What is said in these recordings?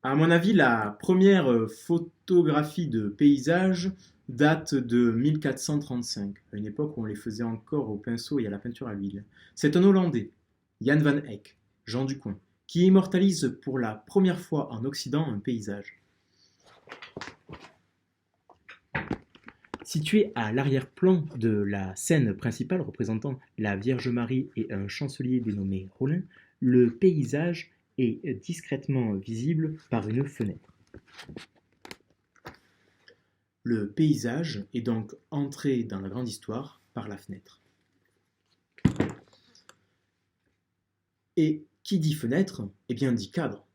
À mon avis, la première photographie de paysage date de 1435, à une époque où on les faisait encore au pinceau et à la peinture à l'huile. C'est un Hollandais, Jan van Eyck, Jean Ducoing, qui immortalise pour la première fois en Occident un paysage. Situé à l'arrière-plan de la scène principale représentant la Vierge Marie et un chancelier dénommé Rollin, le paysage est discrètement visible par une fenêtre. Le paysage est donc entré dans la grande histoire par la fenêtre. Et qui dit fenêtre, eh bien dit cadre.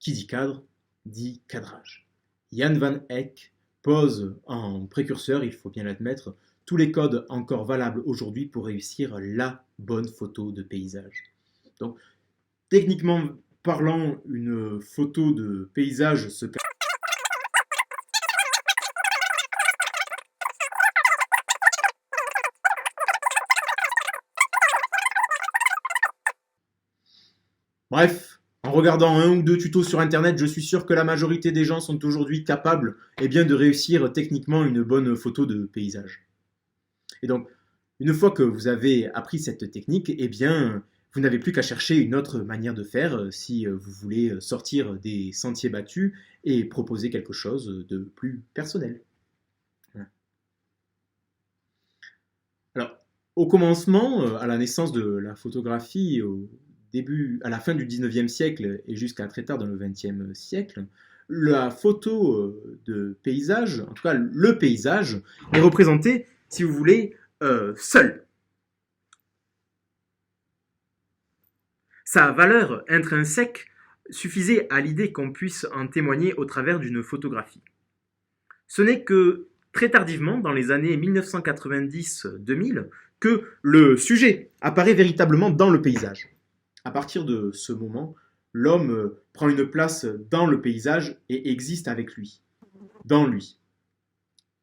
Qui dit cadre, dit cadrage. Jan van Eyck pose en précurseur, il faut bien l'admettre, tous les codes encore valables aujourd'hui pour réussir la bonne photo de paysage. Donc, techniquement parlant, une photo de paysage se Bref, en regardant un ou deux tutos sur internet, je suis sûr que la majorité des gens sont aujourd'hui capables de réussir techniquement une bonne photo de paysage. Et donc, une fois que vous avez appris cette technique, vous n'avez plus qu'à chercher une autre manière de faire si vous voulez sortir des sentiers battus et proposer quelque chose de plus personnel. Voilà. Alors, au commencement, à la naissance de la photographie, à la fin du 19e siècle et jusqu'à très tard dans le 20e siècle, la photo de paysage, en tout cas le paysage, est représenté, si vous voulez, seul. Sa valeur intrinsèque suffisait à l'idée qu'on puisse en témoigner au travers d'une photographie. Ce n'est que très tardivement, dans les années 1990-2000, que le sujet apparaît véritablement dans le paysage. À partir de ce moment, l'homme prend une place dans le paysage et existe avec lui, dans lui.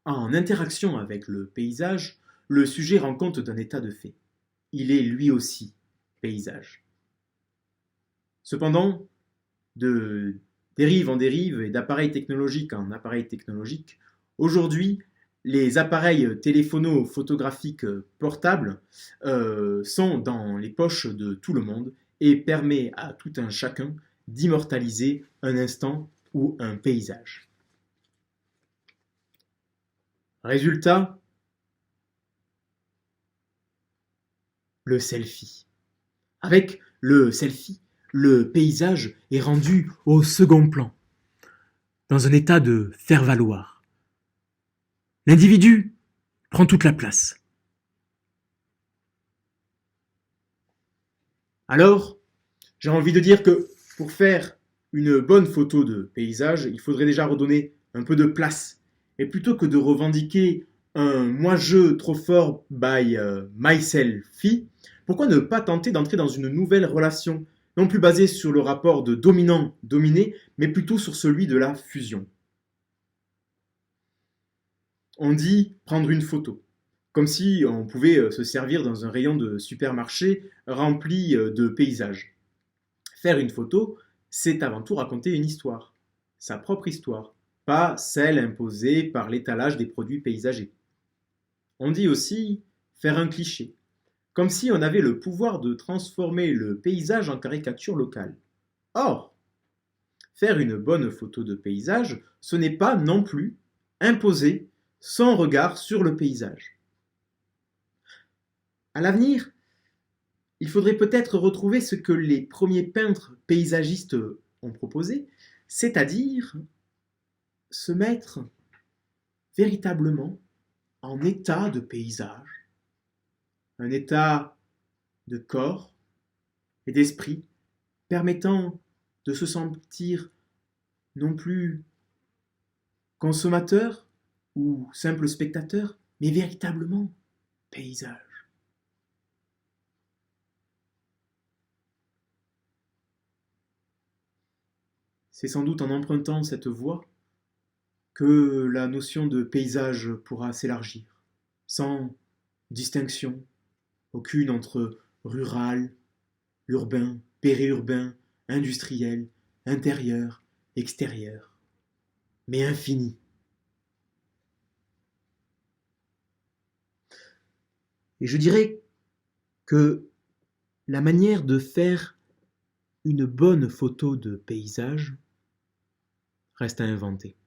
En interaction avec le paysage, le sujet rend compte d'un état de fait. Il est lui aussi paysage. Cependant, de dérive en dérive et d'appareil technologique en appareil technologique, aujourd'hui, les appareils téléphono-photographiques portables sont dans les poches de tout le monde et permet à tout un chacun d'immortaliser un instant ou un paysage. Résultat, le selfie. Avec le selfie, le paysage est rendu au second plan, dans un état de faire-valoir. L'individu prend toute la place. Alors, j'ai envie de dire que pour faire une bonne photo de paysage, il faudrait déjà redonner un peu de place. Et plutôt que de revendiquer un moi-je trop fort by myself, pourquoi ne pas tenter d'entrer dans une nouvelle relation, non plus basée sur le rapport de dominant-dominé, mais plutôt sur celui de la fusion. On dit prendre une photo, comme si on pouvait se servir dans un rayon de supermarché rempli de paysages. Faire une photo, c'est avant tout raconter une histoire, sa propre histoire, pas celle imposée par l'étalage des produits paysagers. On dit aussi faire un cliché, comme si on avait le pouvoir de transformer le paysage en caricature locale. Or, faire une bonne photo de paysage, ce n'est pas non plus imposer son regard sur le paysage. À l'avenir, il faudrait peut-être retrouver ce que les premiers peintres paysagistes ont proposé, c'est-à-dire se mettre véritablement en état de paysage, un état de corps et d'esprit permettant de se sentir non plus consommateur ou simple spectateur, mais véritablement paysage. C'est sans doute en empruntant cette voie que la notion de paysage pourra s'élargir, sans distinction aucune entre rural, urbain, périurbain, industriel, intérieur, extérieure, mais infinie. Et je dirais que la manière de faire une bonne photo de paysage reste à inventer.